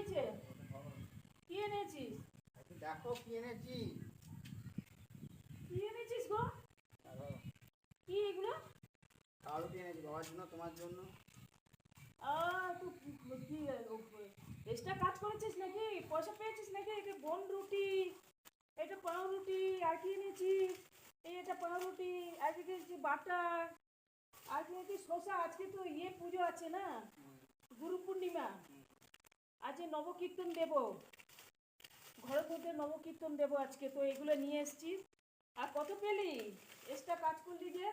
হয়েছে? কি এনেছিস? দেখো কি এনেছি। কি এনেছিস গো? কি এগুলো? পাউরুটি এনেছি বাবার জন্য, তোমার জন্য। তুই কি এক্সট্রা কাজ করেছিস নাকি? পয়সা পেয়েছিস নাকি? এটা বন রুটি, এটা পাউরুটি, আর কি এনেছিস? এটা পাউরুটি, আর কি এনেছিস বাটার, আর কি এনেছিস শসা। আজকে তো পুজো আছে না, গুরু পূর্ণিমা। আজ নবকীর্তন দেব, ঘরের মধ্যে নবকীর্তন দেব আজকে, তো এগুলো নিয়ে এসছিস। আর কত পেলি? এক্সট্রা কাজ করলি যে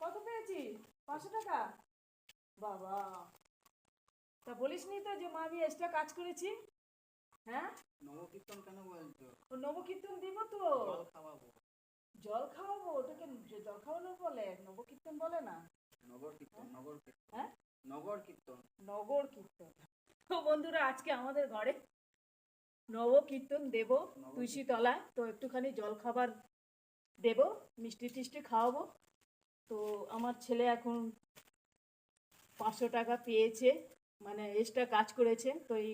কত পেয়েছিস? 500 টাকা? বাবা, তা বলিস নি তো যে মা আমি এক্সট্রা কাজ করেছি? হ্যাঁ, নবকীর্তন কেন বলছো? ও নবকীর্তন দিব তো। জল খাওয়াবো। জল খাওয়াবো? ওটাকে জল খাওয়ানো বলে, নবকীর্তন বলে না। নগর কীর্তন, নগর কীর্তন। হ্যাঁ, নগর কীর্তন। নগর কীর্তন। তো বন্ধুরা, আজকে আমাদের ঘরে নবকীর্তন দেব তুলসী তলায়, তো একটুখানি জল খাবার দেব, মিষ্টি টিষ্টি খাওয়াবো। তো আমার ছেলে এখন 500 টাকা পেয়েছে, মানে এক্সট্রা কাজ করেছে, তো এই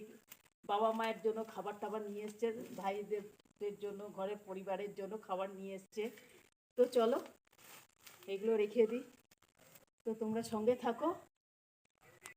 বাবা মায়ের জন্য খাবার টাবার নিয়ে এসছে, ভাইদের জন্য, ঘরের পরিবারের জন্য খাবার নিয়ে এসছে। তো চলো এগুলো রেখে দিই, তো তোমরা সঙ্গে থাকো।